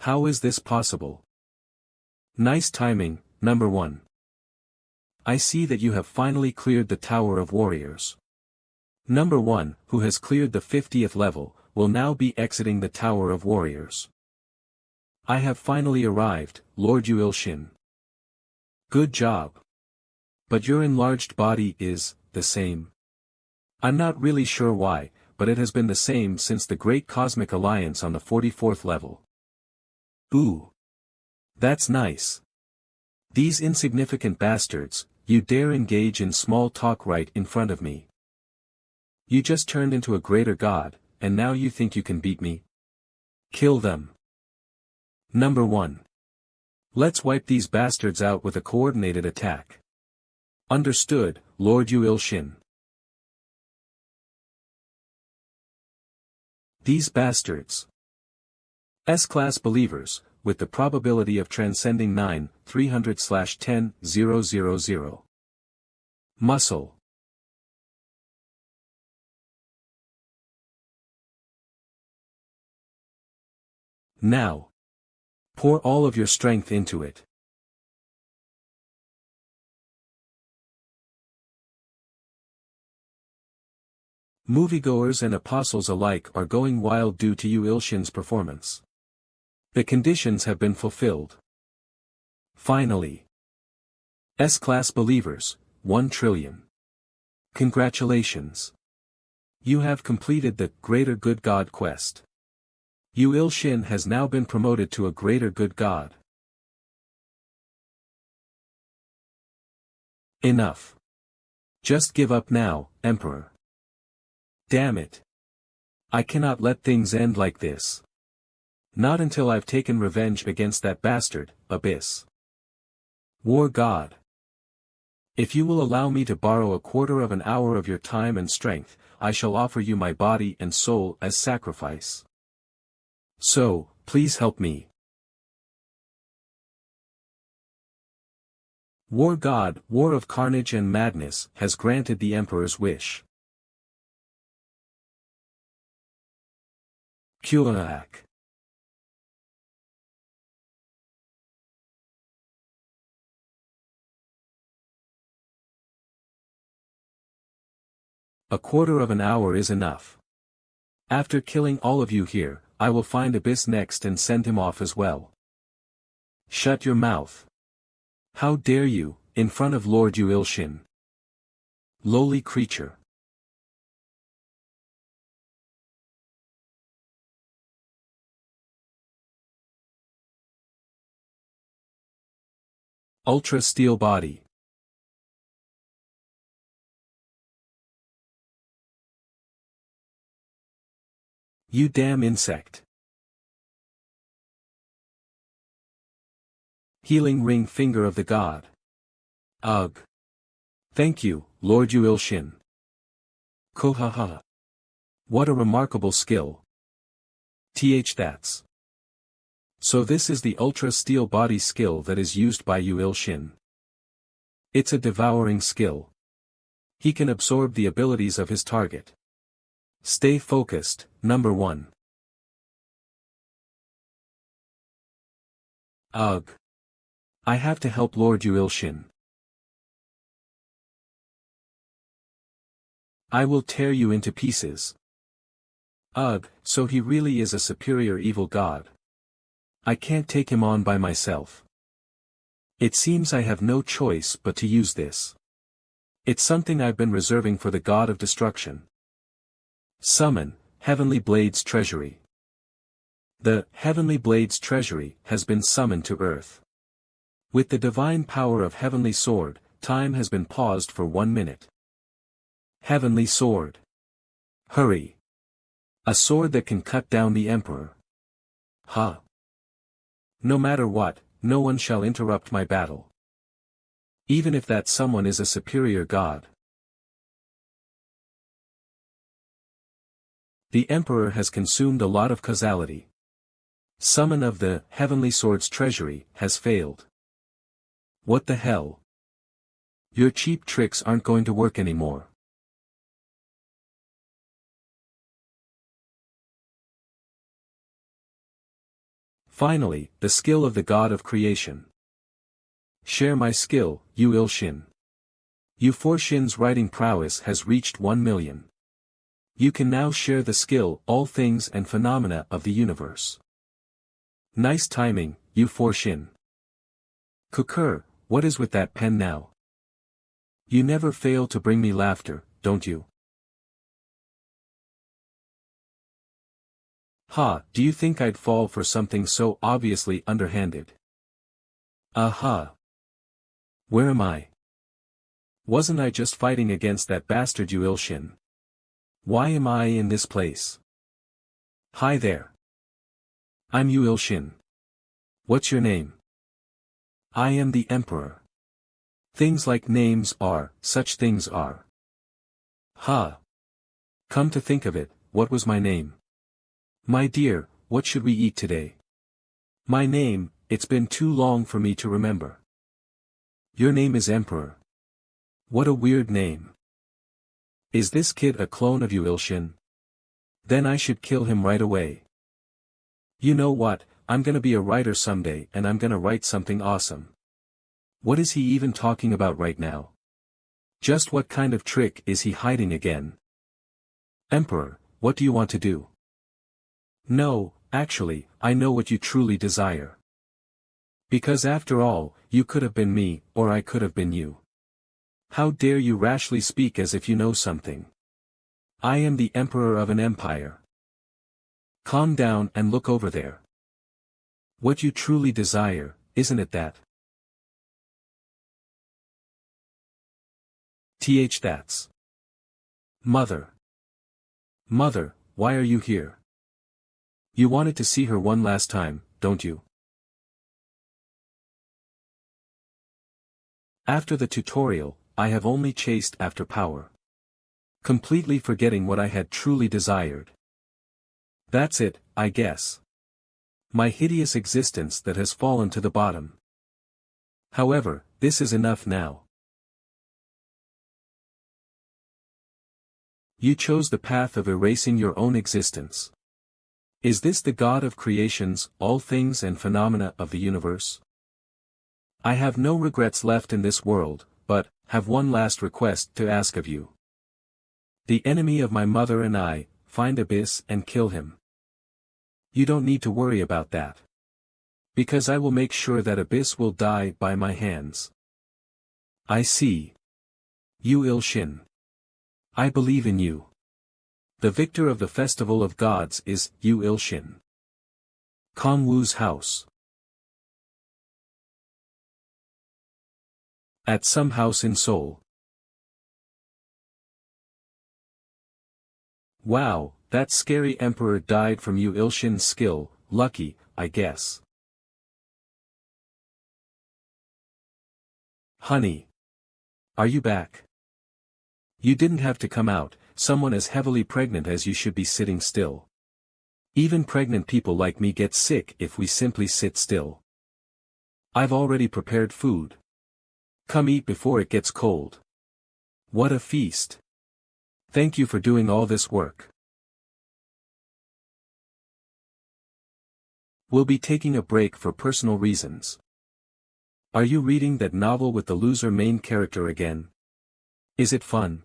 How is this possible? Nice timing, number 1. I see that you have finally cleared the Tower of Warriors. Number 1, who has cleared the 50th level, will now be exiting the Tower of Warriors. I have finally arrived, Lord Yuil-Shin. Good job. But your enlarged body is the same. I'm not really sure why, but it has been the same since the Great Cosmic Alliance on the 44th level. Ooh. That's nice. These insignificant bastards, you dare engage in small talk right in front of me. You just turned into a greater god, and now you think you can beat me? Kill them. Number 1. Let's wipe these bastards out with a coordinated attack. Understood, Lord Yuil-Shin. These bastards. S-class believers, with the probability of transcending 9,300/10,000. Muscle. Now. Pour all of your strength into it. Moviegoers and apostles alike are going wild due to Yuil-Shin's performance. The conditions have been fulfilled. Finally. S-class believers, 1 trillion. Congratulations. You have completed the Greater Good God quest. Yuil-Shin has now been promoted to a Greater Good God. Enough. Just give up now, Emperor. Damn it. I cannot let things end like this. Not until I've taken revenge against that bastard, Abyss. War God. If you will allow me to borrow a quarter of an hour of your time and strength, I shall offer you my body and soul as sacrifice. So, please help me. War God, War of Carnage and Madness, has granted the Emperor's wish. Kuaak. A quarter of an hour is enough. After killing all of you here, I will find Abyss next and send him off as well. Shut your mouth. How dare you, in front of Lord Yuil-Shin. Lowly creature. Ultra Steel Body. You damn insect. Healing Ring Finger of the God. Ugh. Thank you, Lord Yuil-Shin. Kohaha. What a remarkable skill. That's. So this is the Ultra Steel Body skill that is used by Yuil-Shin. It's a devouring skill. He can absorb the abilities of his target. Stay focused, number 1. Ugh. I have to help Lord Yuil-Shin. I will tear you into pieces. Ugh, so he really is a superior evil god. I can't take him on by myself. It seems I have no choice but to use this. It's something I've been reserving for the God of Destruction. Summon, Heavenly Blade's Treasury. The Heavenly Blade's Treasury has been summoned to Earth. With the divine power of Heavenly Sword, time has been paused for 1 minute. Heavenly Sword. Hurry. A sword that can cut down the Emperor. Huh. No matter what, no one shall interrupt my battle. Even if that someone is a superior god. The Emperor has consumed a lot of causality. Summon of the Heavenly Sword's treasury has failed. What the hell? Your cheap tricks aren't going to work anymore. Finally, the skill of the god of creation. Share my skill, Yu Il-shin. Yu For-shin's writing prowess has reached 1 million. You can now share the skill, all things and phenomena of the universe. Nice timing, Yu For-shin. Kukur, what is with that pen now? You never fail to bring me laughter, don't you? Ha, do you think I'd fall for something so obviously underhanded? Aha. Where am I? Wasn't I just fighting against that bastard Yu Il-shin? Why am I in this place? Hi there. I'm Yu Il-shin. What's your name? I am the Emperor. Things like names are, such things are. Ha. Come to think of it, what was my name? My dear, what should we eat today? My name, it's been too long for me to remember. Your name is Emperor. What a weird name. Is this kid a clone of Yu Il-shin? Then I should kill him right away. You know what, I'm gonna be a writer someday and I'm gonna write something awesome. What is he even talking about right now? Just what kind of trick is he hiding again? Emperor, what do you want to do? No, actually, I know what you truly desire. Because after all, you could have been me, or I could have been you. How dare you rashly speak as if you know something? I am the emperor of an empire. Calm down and look over there. What you truly desire, isn't it that? That's. Mother. Mother, why are you here? You wanted to see her one last time, don't you? After the tutorial, I have only chased after power. Completely forgetting what I had truly desired. That's it, I guess. My hideous existence that has fallen to the bottom. However, this is enough now. You chose the path of erasing your own existence. Is this the God of creations, all things and phenomena of the universe? I have no regrets left in this world, but have one last request to ask of you. The enemy of my mother and I, find Abyss and kill him. You don't need to worry about that. Because I will make sure that Abyss will die by my hands. I see. Yu Il-shin. I believe in you. The victor of the Festival of Gods is Yu Il-shin. Kong-woo's house. At some house in Seoul. Wow, that scary emperor died from Yu Il-shin's skill, lucky, I guess. Honey. Are you back? You didn't have to come out, someone as heavily pregnant as you should be sitting still. Even pregnant people like me get sick if we simply sit still. I've already prepared food. Come eat before it gets cold. What a feast. Thank you for doing all this work. We'll be taking a break for personal reasons. Are you reading that novel with the loser main character again? Is it fun?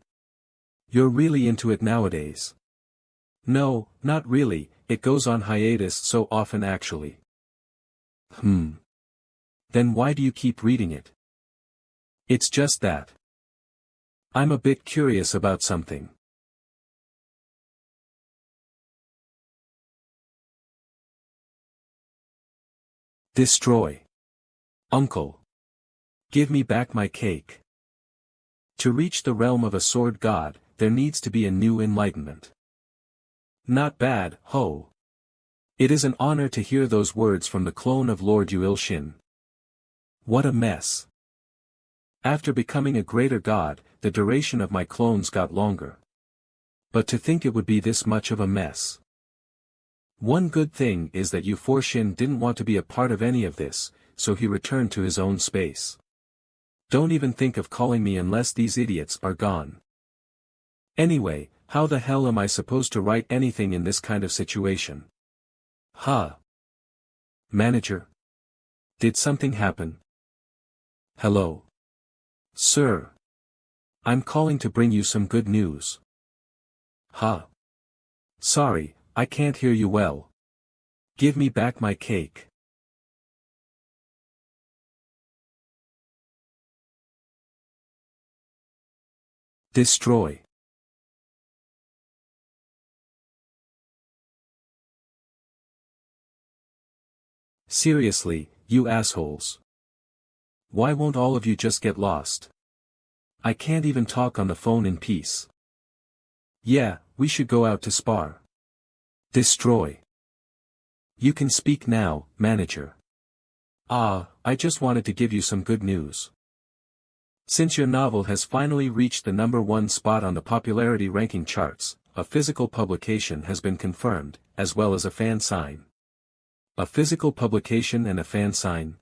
You're really into it nowadays. No, not really, it goes on hiatus so often actually. Then why do you keep reading it? It's just that. I'm a bit curious about something. Destroy. Uncle. Give me back my cake. To reach the realm of a sword god, there needs to be a new enlightenment. Not bad, ho. It is an honor to hear those words from the clone of Lord Yu Il-shin. What a mess. After becoming a greater god, the duration of my clones got longer. But to think it would be this much of a mess. One good thing is that Yu For-shin didn't want to be a part of any of this, so he returned to his own space. Don't even think of calling me unless these idiots are gone. Anyway, how the hell am I supposed to write anything in this kind of situation? Huh. Manager? Did something happen? Hello. Sir. I'm calling to bring you some good news. Huh? Sorry, I can't hear you well. Give me back my cake. Destroy. Seriously, you assholes. Why won't all of you just get lost? I can't even talk on the phone in peace. Yeah, we should go out to spar. Destroy. You can speak now, manager. I just wanted to give you some good news. Since your novel has finally reached the #1 spot on the popularity ranking charts, a physical publication has been confirmed, as well as a fan sign. A physical publication and a fan sign?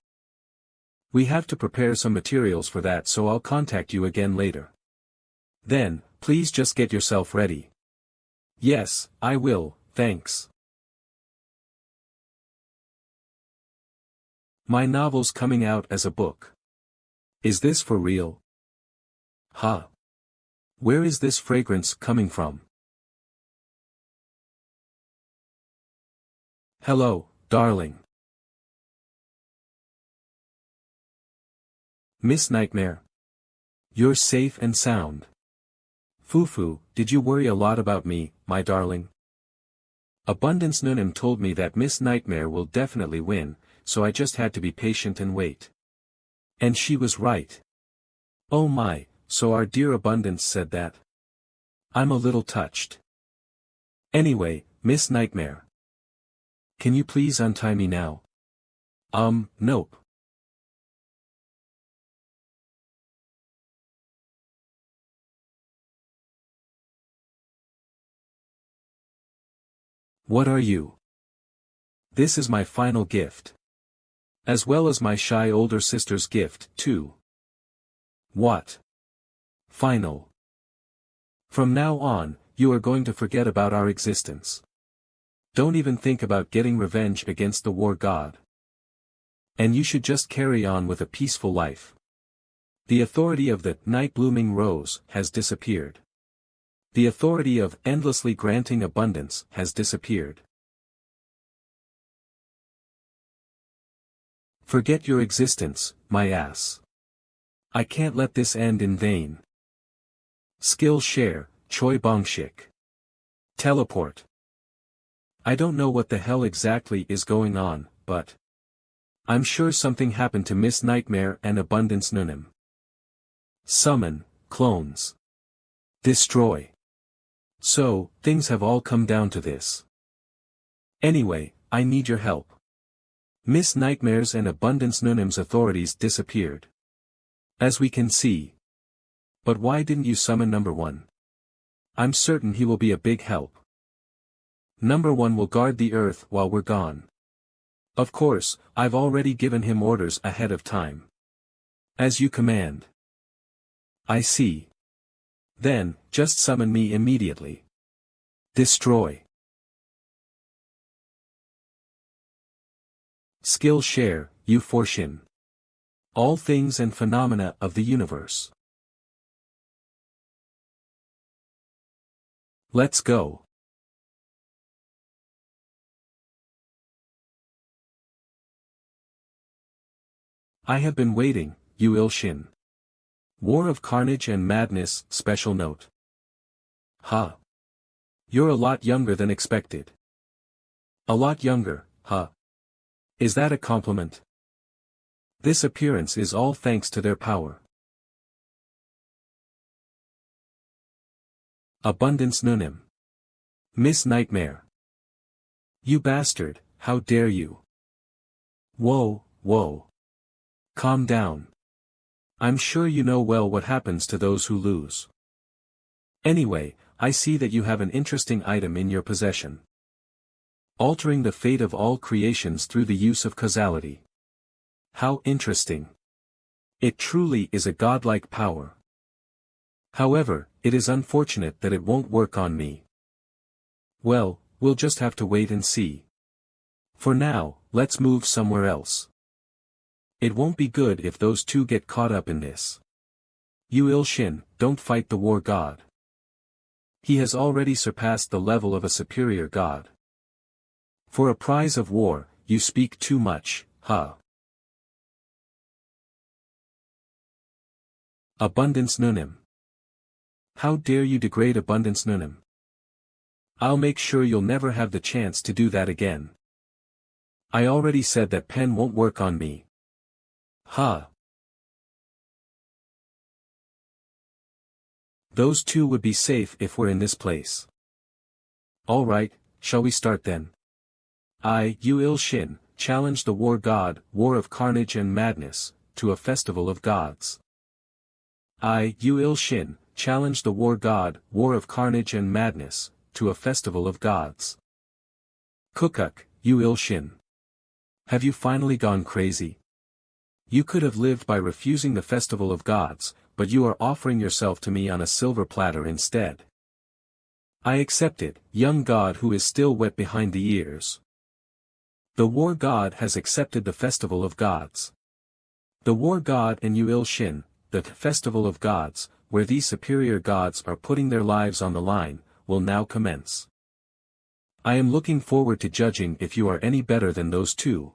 We have to prepare some materials for that, so I'll contact you again later. Then, please just get yourself ready. Yes, I will, thanks. My novel's coming out as a book. Is this for real? Huh? Where is this fragrance coming from? Hello, darling. Miss Nightmare. You're safe and sound. Fufu, did you worry a lot about me, my darling? Abundance Nunim told me that Miss Nightmare will definitely win, so I just had to be patient and wait. And she was right. Oh my, so our dear Abundance said that. I'm a little touched. Anyway, Miss Nightmare. Can you please untie me now? Nope. What are you? This is my final gift. As well as my shy older sister's gift, too. What? Final. From now on, you are going to forget about our existence. Don't even think about getting revenge against the war god. And you should just carry on with a peaceful life. The authority of the night blooming rose has disappeared. The authority of endlessly granting abundance has disappeared. Forget your existence, my ass. I can't let this end in vain. Skill share, Choi Bongshik. Teleport. I don't know what the hell exactly is going on, but I'm sure something happened to Miss Nightmare and Abundance Nunim. Summon, clones. Destroy. So, things have all come down to this. Anyway, I need your help. Miss Nightmare's and Abundance Nunim's authorities disappeared. As we can see. But why didn't you summon #1? I'm certain he will be a big help. #1 will guard the earth while we're gone. Of course, I've already given him orders ahead of time. As you command. I see. Then, just summon me immediately. Destroy. Skill share, Euphortian. All things and phenomena of the universe. Let's go. I have been waiting, you Ilshin. War of Carnage and Madness, special note. Huh. You're a lot younger than expected. A lot younger, huh? Is that a compliment? This appearance is all thanks to their power. Abundance Nunim. Miss Nightmare. You bastard, how dare you? Whoa, whoa. Calm down. I'm sure you know well what happens to those who lose. Anyway, I see that you have an interesting item in your possession. Altering the fate of all creations through the use of causality. How interesting. It truly is a godlike power. However, it is unfortunate that it won't work on me. Well, we'll just have to wait and see. For now, let's move somewhere else. It won't be good if those two get caught up in this. You Il-shin, don't fight the war god. He has already surpassed the level of a superior god. For a prize of war, you speak too much, huh? Abundance Nunim. How dare you degrade Abundance Nunim? I'll make sure you'll never have the chance to do that again. I already said that pen won't work on me. Huh. Those two would be safe if we're in this place. Alright, shall we start then? You Il-shin, challenge the war god, war of carnage and madness, to a festival of gods. You Il-shin, challenge the war god, war of carnage and madness, to a festival of gods. Kukuk, you Il-shin. Have you finally gone crazy? You could have lived by refusing the festival of gods, but you are offering yourself to me on a silver platter instead. I accept it, young god who is still wet behind the ears. The war god has accepted the festival of gods. The war god and you Il-shin, the festival of gods, where these superior gods are putting their lives on the line, will now commence. I am looking forward to judging if you are any better than those two.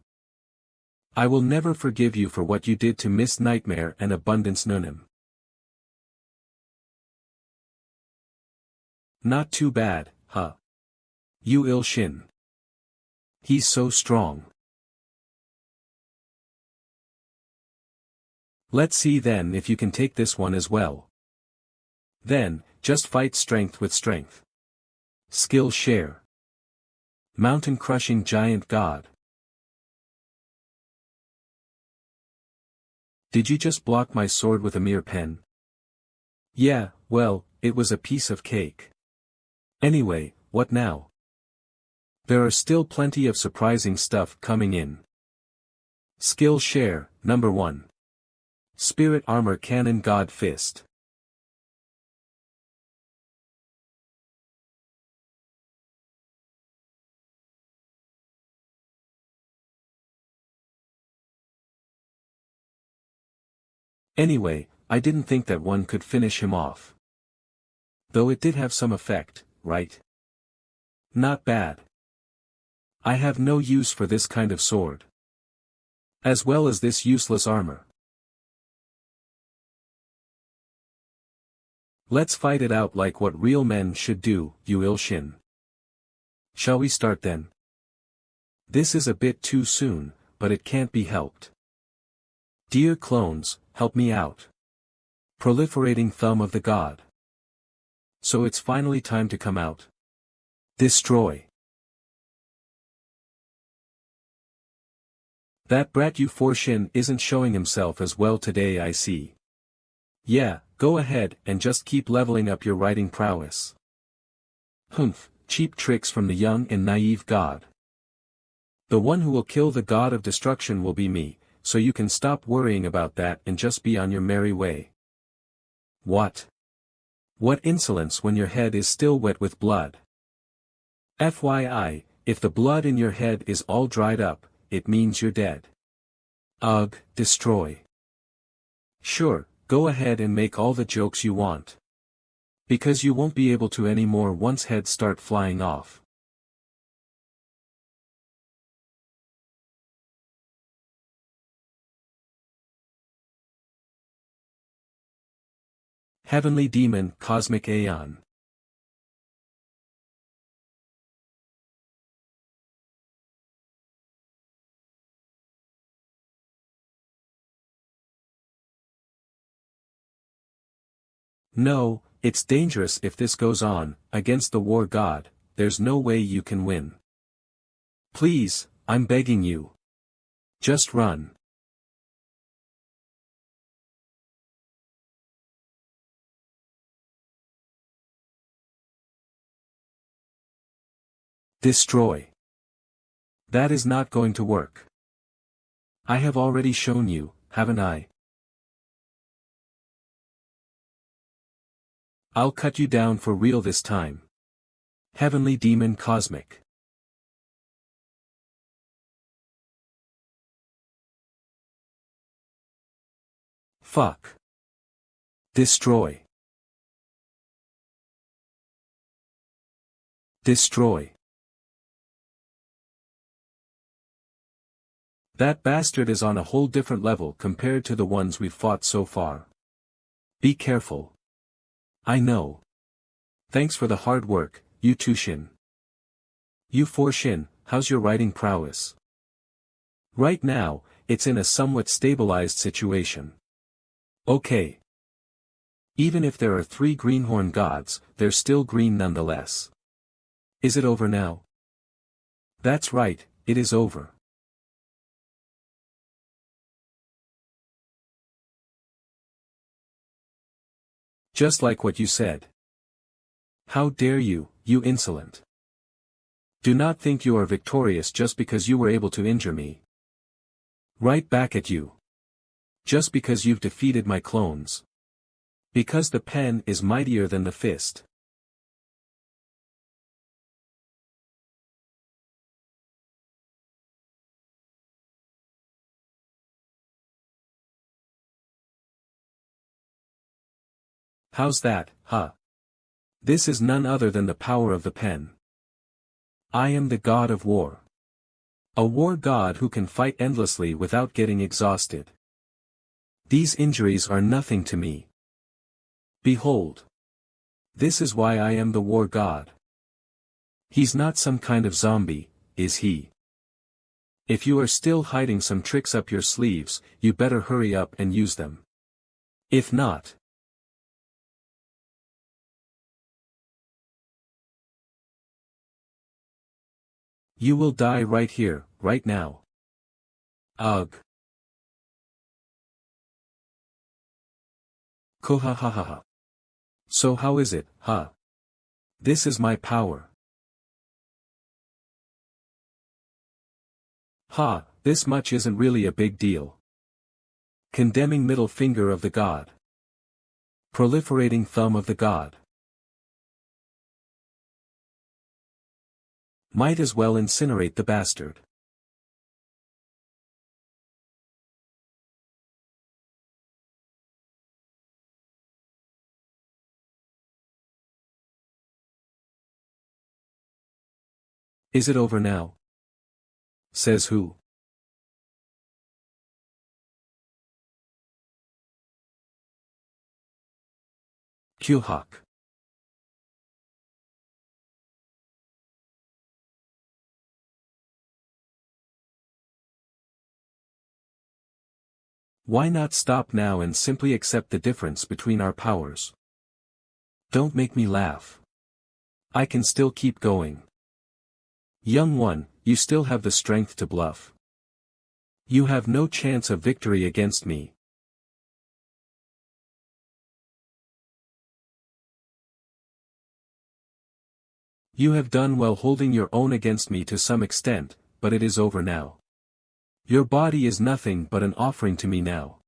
I will never forgive you for what you did to Miss Nightmare and Abundance Nunim. Not too bad, huh? You Il-shin. He's so strong. Let's see then if you can take this one as well. Then, just fight strength with strength. Skill share. Mountain crushing giant god. Did you just block my sword with a mere pen? Yeah, well, it was a piece of cake. Anyway, what now? There are still plenty of surprising stuff coming in. Skill share, number 1. Spirit Armor Cannon God Fist. Anyway, I didn't think that one could finish him off. Though it did have some effect, right? Not bad. I have no use for this kind of sword. As well as this useless armor. Let's fight it out like what real men should do, you Il-shin. Shall we start then? This is a bit too soon, but it can't be helped. Dear clones, help me out. Proliferating thumb of the god. So it's finally time to come out. Destroy. That brat You-shin isn't showing himself as well today, I see. Yeah, go ahead and just keep leveling up your writing prowess. Humph, cheap tricks from the young and naive god. The one who will kill the god of destruction will be me, so you can stop worrying about that and just be on your merry way. What? What insolence when your head is still wet with blood. FYI, if the blood in your head is all dried up, it means you're dead. Ugh, destroy. Sure, go ahead and make all the jokes you want. Because you won't be able to anymore once heads start flying off. Heavenly Demon Cosmic Aeon. No, it's dangerous if this goes on, against the war god, there's no way you can win. Please, I'm begging you. Just run. Destroy. That is not going to work. I have already shown you, haven't I? I'll cut you down for real this time. Heavenly Demon Cosmic. Fuck. Destroy. Destroy. That bastard is on a whole different level compared to the ones we've fought so far. Be careful. I know. Thanks for the hard work, you two Shin. You four Shin, how's your writing prowess? Right now, it's in a somewhat stabilized situation. Okay. Even if there are 3 greenhorn gods, they're still green nonetheless. Is it over now? That's right, it is over. Just like what you said. How dare you, you insolent. Do not think you are victorious just because you were able to injure me. Right back at you. Just because you've defeated my clones. Because the pen is mightier than the fist. How's that, huh? This is none other than the power of the pen. I am the god of war. A war god who can fight endlessly without getting exhausted. These injuries are nothing to me. Behold. This is why I am the war god. He's not some kind of zombie, is he? If you are still hiding some tricks up your sleeves, you better hurry up and use them. If not, you will die right here, right now. Ugh. Kohahaha. So how is it, huh? This is my power. Ha, this much isn't really a big deal. Condemning middle finger of the god. Proliferating thumb of the god. Might as well incinerate the bastard. Is it over now? Says who? Kyuhak. Why not stop now and simply accept the difference between our powers? Don't make me laugh. I can still keep going. Young one, you still have the strength to bluff. You have no chance of victory against me. You have done well holding your own against me to some extent, but it is over now. Your body is nothing but an offering to me now.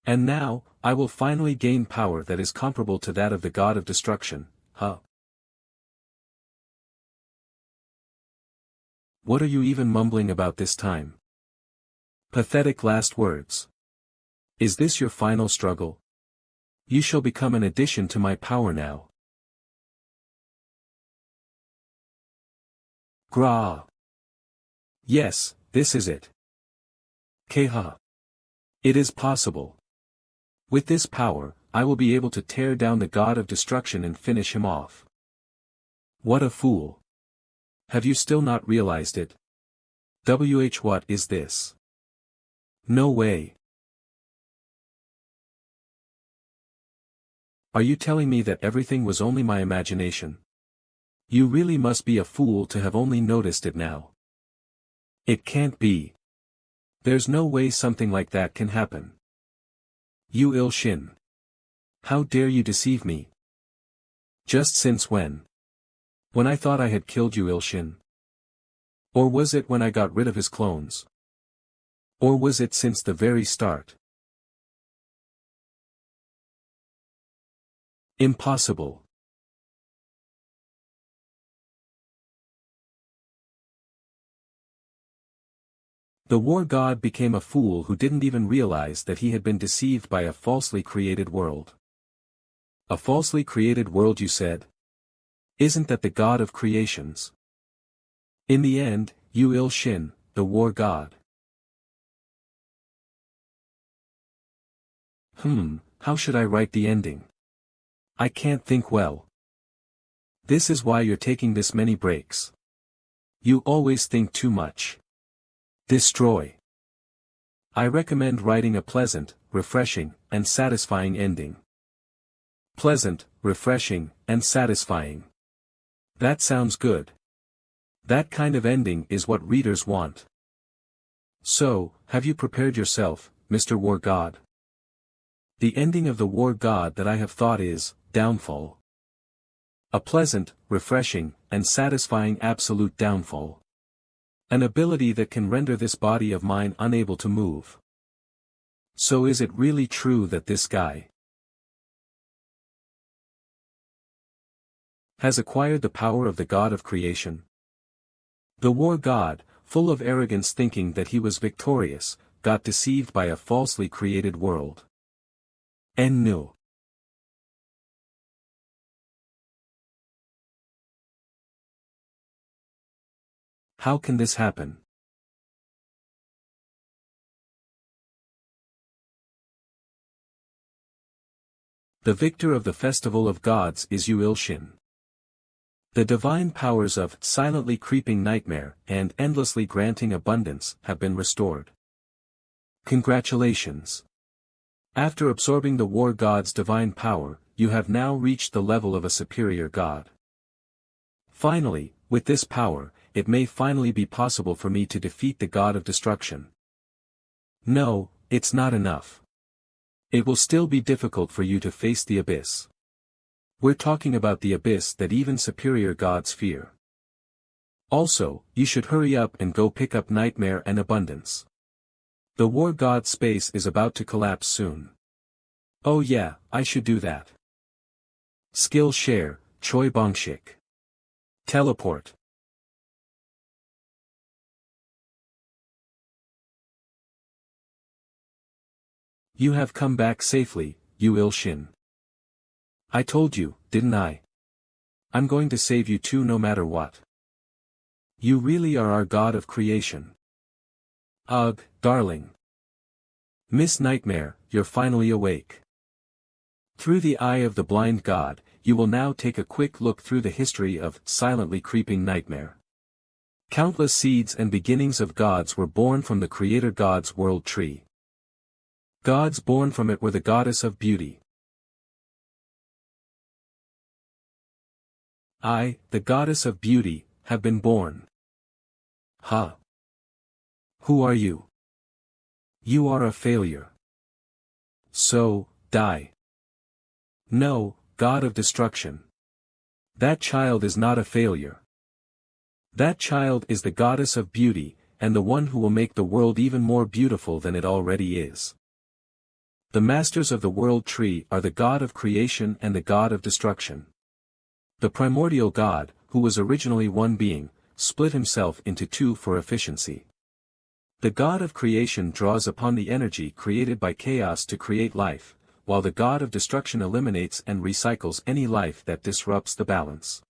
And now, I will finally gain power that is comparable to that of the god of destruction, huh? What are you even mumbling about this time? Pathetic last words. Is this your final struggle? You shall become an addition to my power now. Gra. Yes, this is it. Keha. It is possible. With this power, I will be able to tear down the god of destruction and finish him off. What a fool. Have you still not realized it? What is this? No way. Are you telling me that everything was only my imagination? You really must be a fool to have only noticed it now. It can't be. There's no way something like that can happen. You ill Shin. How dare you deceive me? Just since when? When I thought I had killed you, Il-Shin? Or was it when I got rid of his clones? Or was it since the very start? Impossible. The war god became a fool who didn't even realize that he had been deceived by a falsely created world. A falsely created world, you said? Isn't that the god of creations? In the end, you Il-shin, the war god. How should I write the ending? I can't think well. This is why you're taking this many breaks. You always think too much. Destroy. I recommend writing a pleasant, refreshing, and satisfying ending. Pleasant, refreshing, and satisfying. That sounds good. That kind of ending is what readers want. So, have you prepared yourself, Mr. War God? The ending of the war god that I have thought is, downfall. A pleasant, refreshing, and satisfying absolute downfall. An ability that can render this body of mine unable to move. So is it really true that this guy has acquired the power of the god of creation? The war god, full of arrogance thinking that he was victorious, got deceived by a falsely created world. No. How can this happen? The victor of the festival of gods is Il-shin. The divine powers of silently creeping nightmare and endlessly granting abundance have been restored. Congratulations. After absorbing the war god's divine power, you have now reached the level of a superior god. Finally, with this power, it may finally be possible for me to defeat the god of destruction. No, it's not enough. It will still be difficult for you to face the abyss. We're talking about the abyss that even superior gods fear. Also, you should hurry up and go pick up nightmare and abundance. The war god space is about to collapse soon. Oh yeah, I should do that. Skill share, Choi Bongshik. Teleport. You have come back safely, you Il-shin. I told you, didn't I? I'm going to save you too no matter what. You really are our god of creation. Ugh, darling. Miss Nightmare, you're finally awake. Through the eye of the blind god, you will now take a quick look through the history of silently creeping nightmare. Countless seeds and beginnings of gods were born from the creator god's world tree. Gods born from it were the goddess of beauty. I, the goddess of beauty, have been born. Huh? Who are you? You are a failure. So, die. No, god of destruction. That child is not a failure. That child is the goddess of beauty, and the one who will make the world even more beautiful than it already is. The masters of the world tree are the god of creation and the god of destruction. The primordial god, who was originally one being, split himself into two for efficiency. The god of creation draws upon the energy created by chaos to create life, while the god of destruction eliminates and recycles any life that disrupts the balance.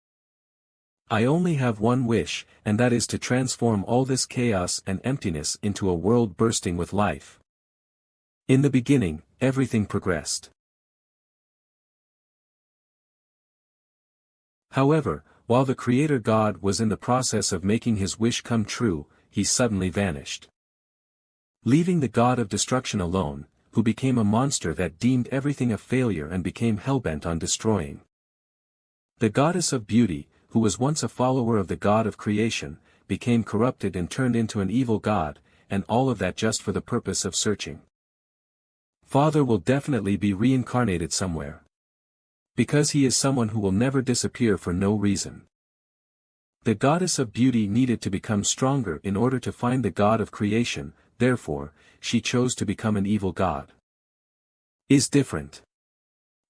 I only have one wish, and that is to transform all this chaos and emptiness into a world bursting with life. In the beginning, everything progressed. However, while the creator god was in the process of making his wish come true, he suddenly vanished. Leaving the god of destruction alone, who became a monster that deemed everything a failure and became hellbent on destroying. The goddess of beauty, who was once a follower of the god of creation, became corrupted and turned into an evil god, and all of that just for the purpose of searching. Father will definitely be reincarnated somewhere. Because he is someone who will never disappear for no reason. The goddess of beauty needed to become stronger in order to find the god of creation, therefore, she chose to become an evil god. Is different.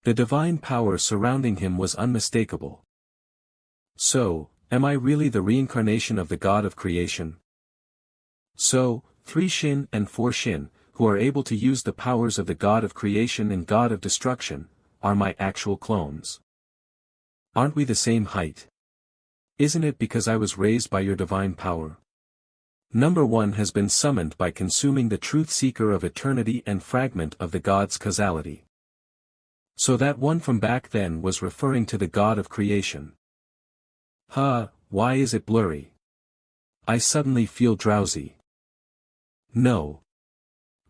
The divine power surrounding him was unmistakable. So, am I really the reincarnation of the god of creation? So, 3 Shin and 4 Shin, who are able to use the powers of the God of Creation and God of Destruction, are my actual clones. Aren't we the same height? Isn't it because I was raised by your divine power? Number 1 has been summoned by consuming the truth seeker of eternity and fragment of the God's causality. So that one from back then was referring to the God of Creation. Why is it blurry? I suddenly feel drowsy. No.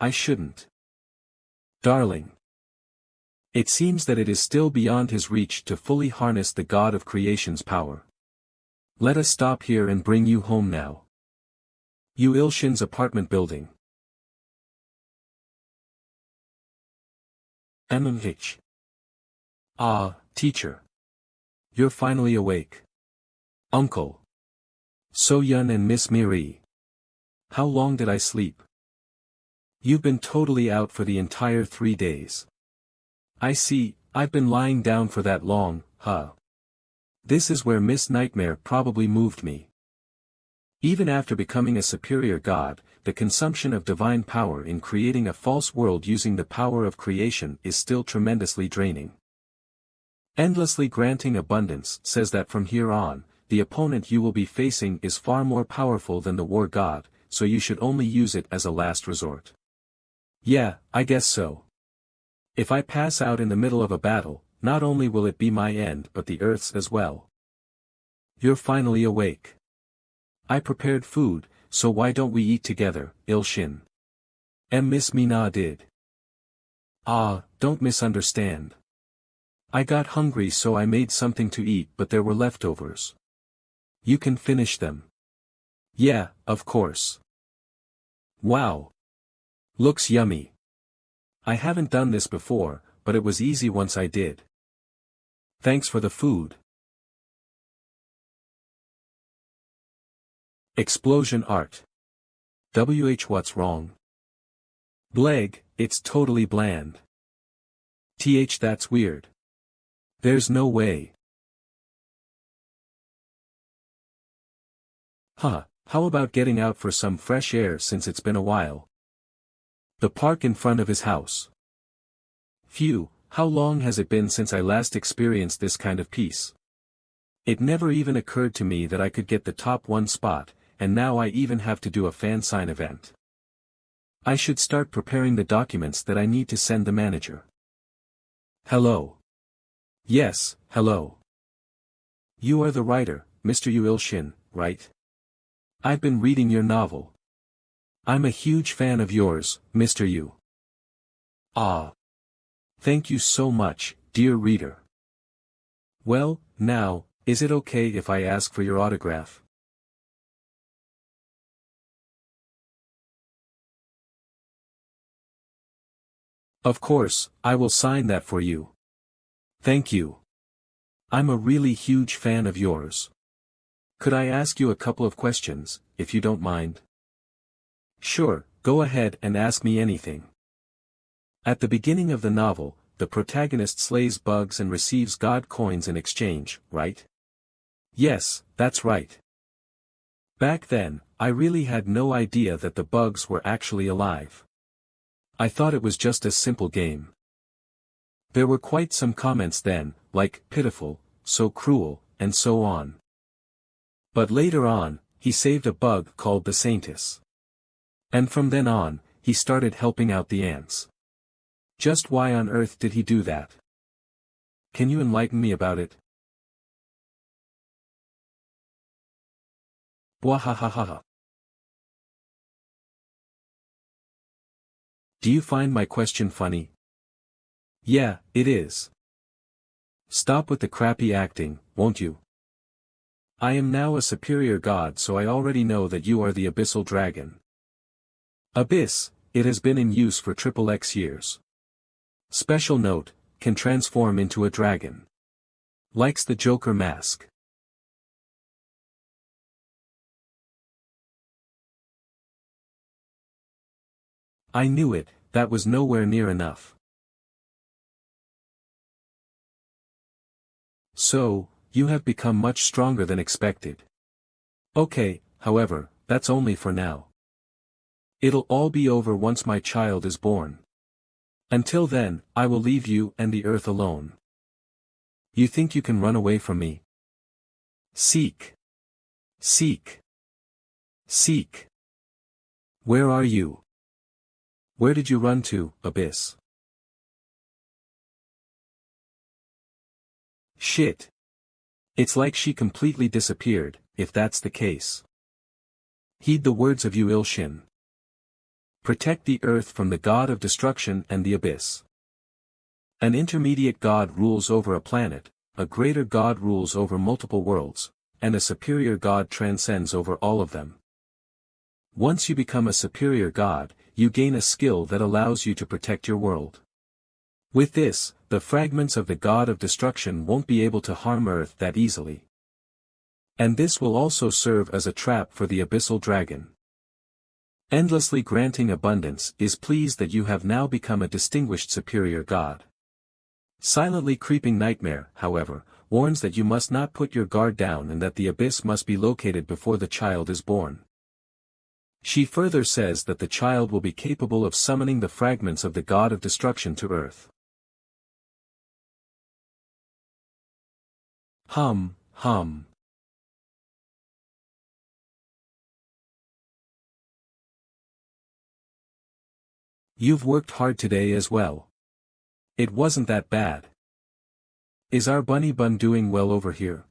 I shouldn't. Darling. It seems that it is still beyond his reach to fully harness the God of Creation's power. Let us stop here and bring you home now. Yu Il-shin's apartment building. MMH. Ah, teacher. You're finally awake. Uncle. So-yun and Miss Miri. How long did I sleep? You've been totally out for the entire 3 days. I see, I've been lying down for that long, huh? This is where Miss Nightmare probably moved me. Even after becoming a superior god, the consumption of divine power in creating a false world using the power of creation is still tremendously draining. Endlessly granting abundance says that from here on, the opponent you will be facing is far more powerful than the war god, so you should only use it as a last resort. Yeah, I guess so. If I pass out in the middle of a battle, not only will it be my end but the Earth's as well. You're finally awake. I prepared food, so why don't we eat together, Il-shin? Miss Mina did. Ah, don't misunderstand. I got hungry so I made something to eat but there were leftovers. You can finish them. Yeah, of course. Wow. Looks yummy. I haven't done this before, but it was easy once I did. Thanks for the food. Explosion art. What's wrong? Bleg, it's totally bland. That's weird. There's no way. How about getting out for some fresh air since it's been a while? The park in front of his house. Phew, how long has it been since I last experienced this kind of peace? It never even occurred to me that I could get the top 1 spot, and now I even have to do a fan sign event. I should start preparing the documents that I need to send the manager. Hello. Yes, hello. You are the writer, Mr. Yu Il-shin, right? I've been reading your novel. I'm a huge fan of yours, Mr. Yu. Ah. Thank you so much, dear reader. Well, now, is it okay if I ask for your autograph? Of course, I will sign that for you. Thank you. I'm a really huge fan of yours. Could I ask you a couple of questions, if you don't mind? Sure, go ahead and ask me anything. At the beginning of the novel, the protagonist slays bugs and receives god coins in exchange, right? Yes, that's right. Back then, I really had no idea that the bugs were actually alive. I thought it was just a simple game. There were quite some comments then, like, pitiful, so cruel, and so on. But later on, he saved a bug called the Saintess. And from then on, he started helping out the ants. Just why on earth did he do that? Can you enlighten me about it? Bwahahaha. Do you find my question funny? Yeah, it is. Stop with the crappy acting, won't you? I am now a superior god, so I already know that you are the abyssal dragon. Abyss, it has been in use for XXX years. Special note, can transform into a dragon. Likes the Joker mask. I knew it, that was nowhere near enough. So, you have become much stronger than expected. Okay, however, that's only for now. It'll all be over once my child is born. Until then, I will leave you and the earth alone. You think you can run away from me? Seek. Seek. Seek. Where are you? Where did you run to, Abyss? Shit. It's like she completely disappeared, if that's the case. Heed the words of Yu Il-shin. Protect the earth from the god of destruction and the abyss. An intermediate god rules over a planet, a greater god rules over multiple worlds, and a superior god transcends over all of them. Once you become a superior god, you gain a skill that allows you to protect your world. With this, the fragments of the god of destruction won't be able to harm Earth that easily. And this will also serve as a trap for the abyssal dragon. Endlessly granting abundance is pleased that you have now become a distinguished superior god. Silently creeping nightmare, however, warns that you must not put your guard down and that the abyss must be located before the child is born. She further says that the child will be capable of summoning the fragments of the god of destruction to Earth. Hum. You've worked hard today as well. It wasn't that bad. Is our bunny bun doing well over here?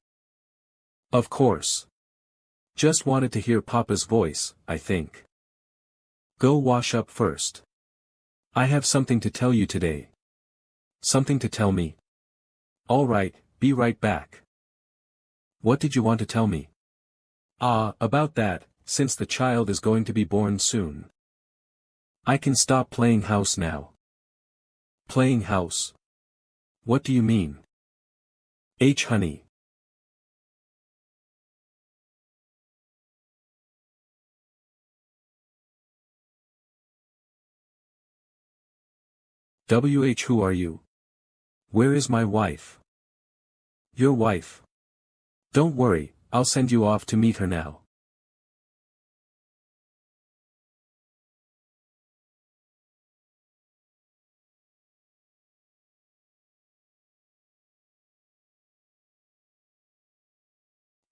Of course. Just wanted to hear Papa's voice, I think. Go wash up first. I have something to tell you today. Something to tell me? All right, be right back. What did you want to tell me? About that, since the child is going to be born soon. I can stop playing house now. Playing house? What do you mean? Honey. Who are you? Where is my wife? Your wife? Don't worry, I'll send you off to meet her now.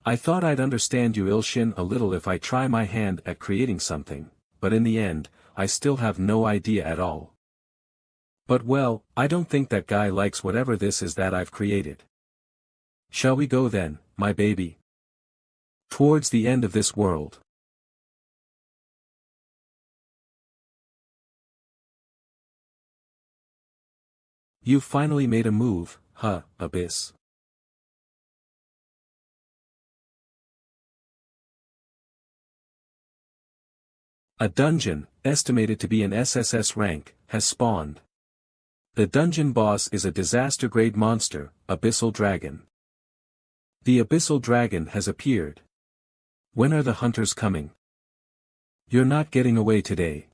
I thought I'd understand you Il-shin a little if I try my hand at creating something, but in the end, I still have no idea at all. But well, I don't think that guy likes whatever this is that I've created. Shall we go then, my baby? Towards the end of this world. You finally made a move, huh, Abyss? A dungeon, estimated to be an SSS rank, has spawned. The dungeon boss is a disaster-grade monster, Abyssal Dragon. The Abyssal Dragon has appeared. When are the hunters coming? You're not getting away today.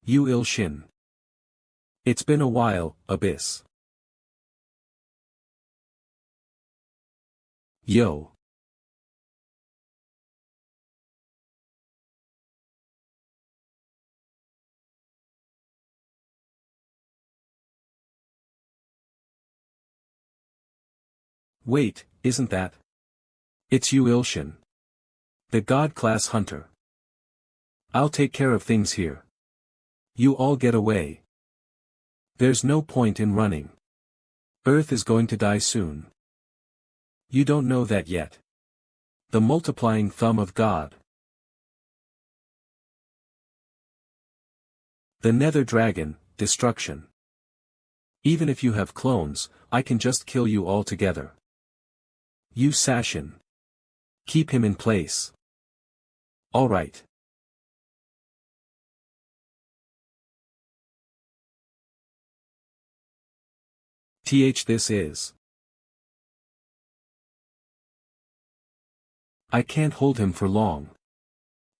Yu Il-shin. It's been a while, Abyss. Yo. Wait, isn't that? It's Yu Il-shin. The God-class hunter. I'll take care of things here. You all get away. There's no point in running. Earth is going to die soon. You don't know that yet. The multiplying thumb of God. The Nether Dragon, destruction. Even if you have clones, I can just kill you all together. You Sashin. Keep him in place. Alright. This is. I can't hold him for long.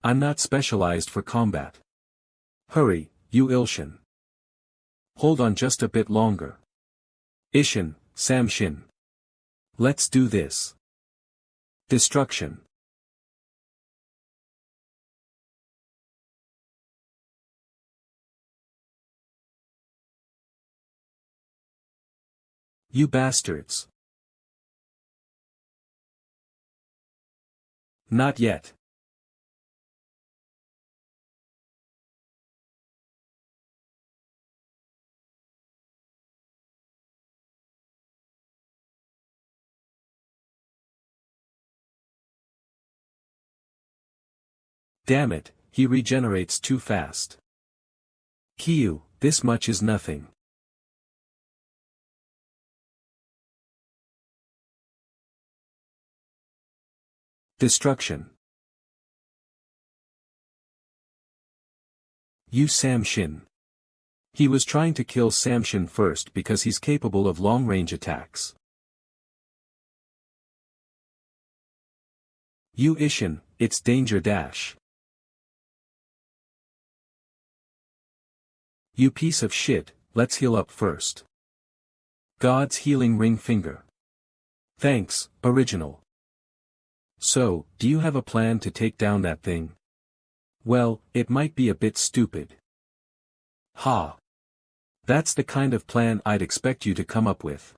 I'm not specialized for combat. Hurry, Yu Il-shin. Hold on just a bit longer. Ishin, Sam-shin. Let's do this. Destruction. You bastards. Not yet. Damn it, he regenerates too fast. Kiyu, this much is nothing. Destruction. You Samshin. He was trying to kill Samshin first because he's capable of long-range attacks. You Ishin, it's danger dash. You piece of shit, let's heal up first. God's healing ring finger. Thanks, original. So, do you have a plan to take down that thing? Well, it might be a bit stupid. Ha! That's the kind of plan I'd expect you to come up with.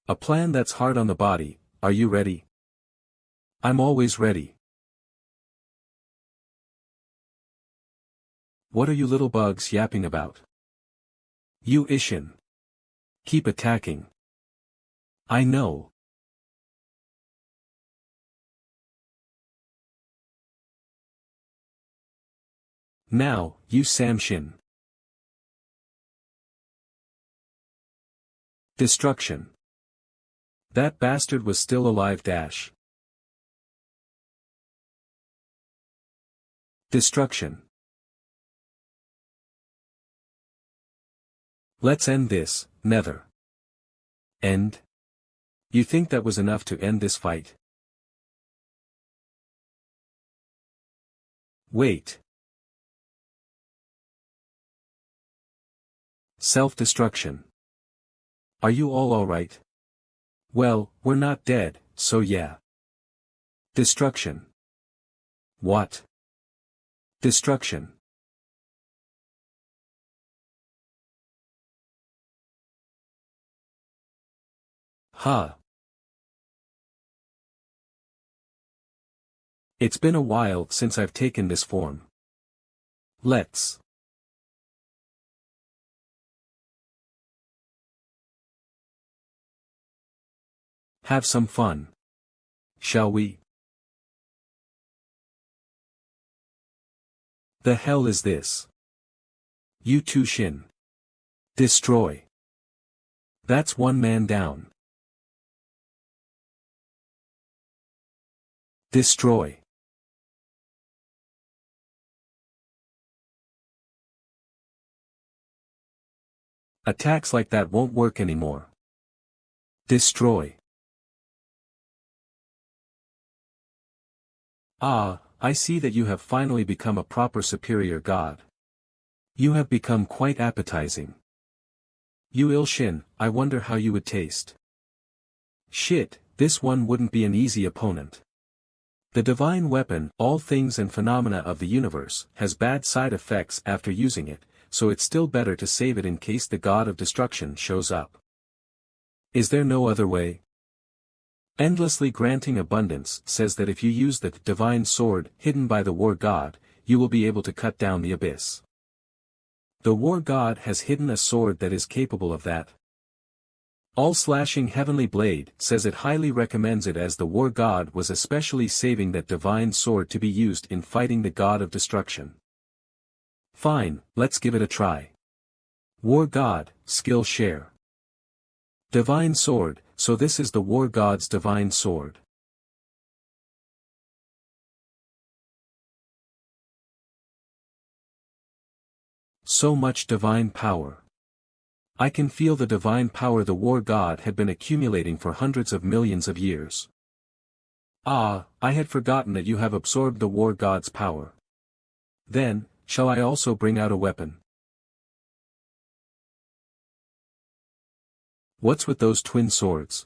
A plan that's hard on the body. Are you ready? I'm always ready. What are you little bugs yapping about? You Ishin. Keep attacking. I know. Now, you Samshin. Destruction. That bastard was still alive dash. Destruction. Let's end this, Nether. End? You think that was enough to end this fight? Wait. Self-destruction. Are you all alright? Well, we're not dead, so yeah. Destruction. What? Destruction. Huh. It's been a while since I've taken this form. Let's have some fun. Shall we? The hell is this? You two Shin. Destroy. That's one man down. Destroy. Attacks like that won't work anymore. Destroy. Ah, I see that you have finally become a proper superior god. You have become quite appetizing. You Ilshin, I wonder how you would taste. Shit, this one wouldn't be an easy opponent. The divine weapon, all things and phenomena of the universe, has bad side effects after using it, so it's still better to save it in case the god of destruction shows up. Is there no other way? Endlessly granting abundance says that if you use the divine sword hidden by the war god, you will be able to cut down the abyss. The war god has hidden a sword that is capable of that. All-slashing heavenly blade says it highly recommends it as the war god was especially saving that divine sword to be used in fighting the god of destruction. Fine, let's give it a try. War god, skill share. Divine sword, so this is the war god's divine sword. So much divine power. I can feel the divine power the war god had been accumulating for hundreds of millions of years. Ah, I had forgotten that you have absorbed the war god's power. Then, shall I also bring out a weapon? What's with those twin swords?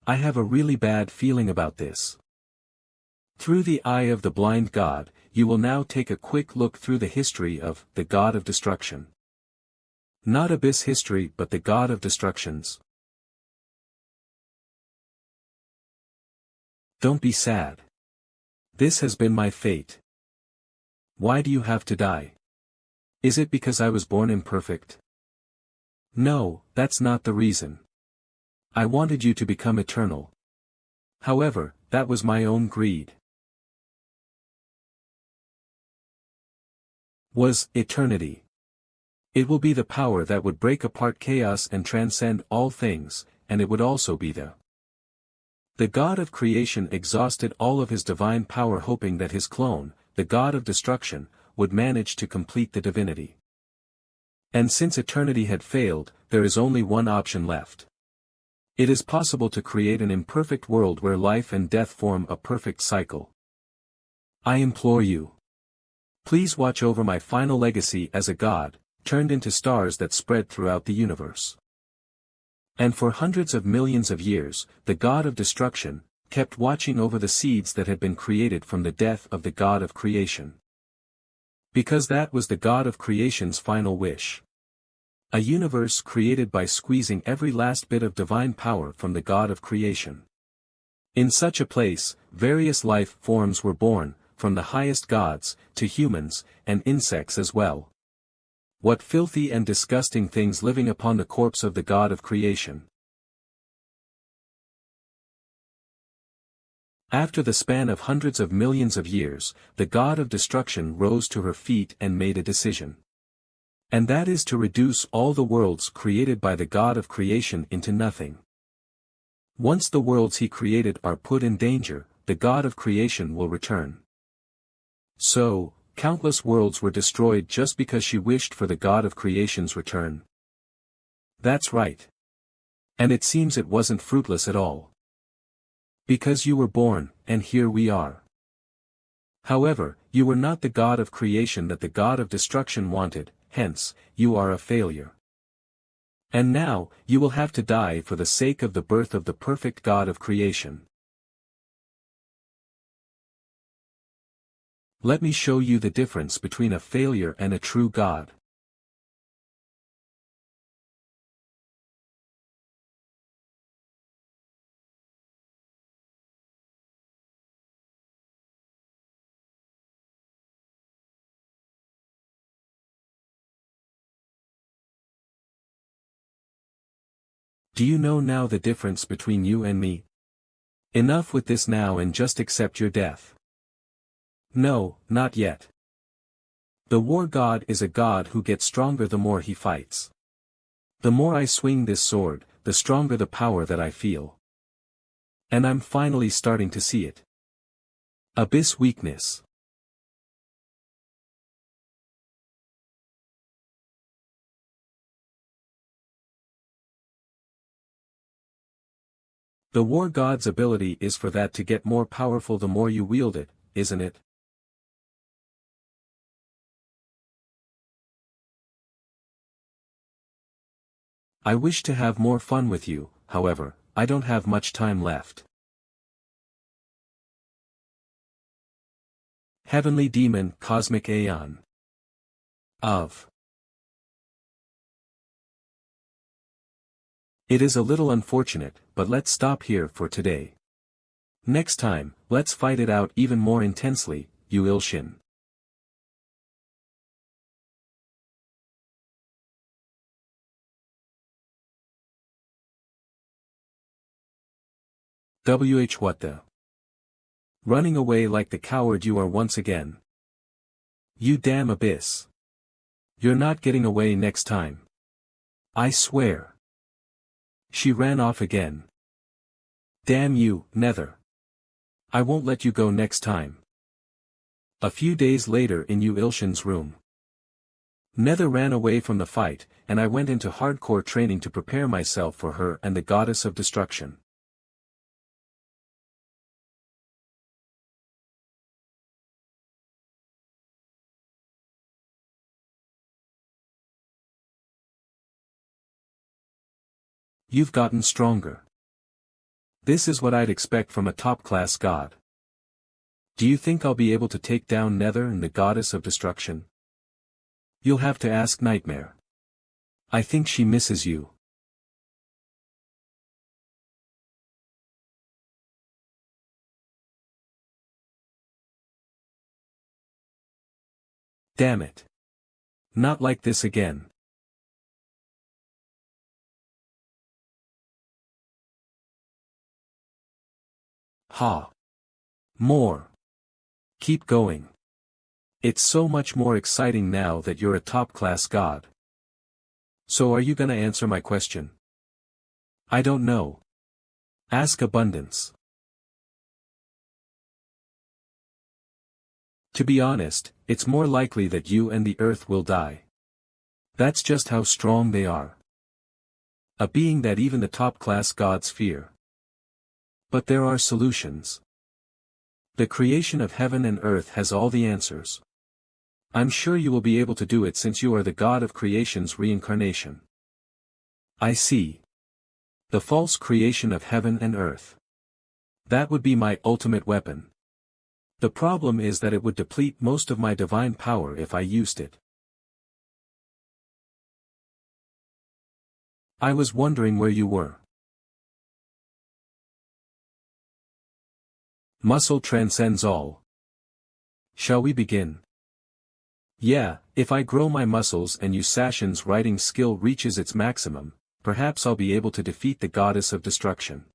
I have a really bad feeling about this. Through the eye of the blind God, you will now take a quick look through the history of the God of Destruction. Not abyss history but the God of Destructions. Don't be sad. This has been my fate. Why do you have to die? Is it because I was born imperfect? No, that's not the reason. I wanted you to become eternal. However, that was my own greed. Was eternity. It will be the power that would break apart chaos and transcend all things, and it would also be the God of creation exhausted all of his divine power hoping that his clone, the God of destruction, would manage to complete the divinity. And since eternity had failed, there is only one option left. It is possible to create an imperfect world where life and death form a perfect cycle. I implore you. Please watch over my final legacy as a god, turned into stars that spread throughout the universe. And for hundreds of millions of years, the God of destruction kept watching over the seeds that had been created from the death of the God of creation. Because that was the God of creation's final wish. A universe created by squeezing every last bit of divine power from the God of creation. In such a place, various life forms were born, from the highest gods, to humans, and insects as well. What filthy and disgusting things living upon the corpse of the God of creation. After the span of hundreds of millions of years, the God of destruction rose to her feet and made a decision. And that is to reduce all the worlds created by the God of creation into nothing. Once the worlds he created are put in danger, the God of creation will return. So, countless worlds were destroyed just because she wished for the God of creation's return. That's right. And it seems it wasn't fruitless at all. Because you were born, and here we are. However, you were not the God of creation that the God of destruction wanted, hence, you are a failure. And now, you will have to die for the sake of the birth of the perfect God of creation. Let me show you the difference between a failure and a true God. Do you know now the difference between you and me? Enough with this now and just accept your death. No, not yet. The war god is a god who gets stronger the more he fights. The more I swing this sword, the stronger the power that I feel. And I'm finally starting to see it. Abyss weakness. The war god's ability is for that to get more powerful the more you wield it, isn't it? I wish to have more fun with you, however, I don't have much time left. Heavenly Demon Cosmic Aeon of. It is a little unfortunate, but let's stop here for today. Next time, let's fight it out even more intensely, you Ilshin. What the? Running away like the coward you are once again. You damn abyss. You're not getting away next time. I swear. She ran off again. Damn you, Nether. I won't let you go next time. A few days later in you Ilshin's room. Nether ran away from the fight, and I went into hardcore training to prepare myself for her and the goddess of destruction. You've gotten stronger. This is what I'd expect from a top-class god. Do you think I'll be able to take down Nether and the goddess of destruction? You'll have to ask Nightmare. I think she misses you. Damn it. Not like this again. Ha. More. Keep going. It's so much more exciting now that you're a top-class god. So are you gonna answer my question? I don't know. Ask Abundance. To be honest, it's more likely that you and the earth will die. That's just how strong they are. A being that even the top-class gods fear. But there are solutions. The creation of heaven and earth has all the answers. I'm sure you will be able to do it since you are the god of creation's reincarnation. I see. The false creation of heaven and earth. That would be my ultimate weapon. The problem is that it would deplete most of my divine power if I used it. I was wondering where you were. Muscle transcends all. Shall we begin? Yeah, if I grow my muscles and Usashin's writing skill reaches its maximum, perhaps I'll be able to defeat the goddess of destruction.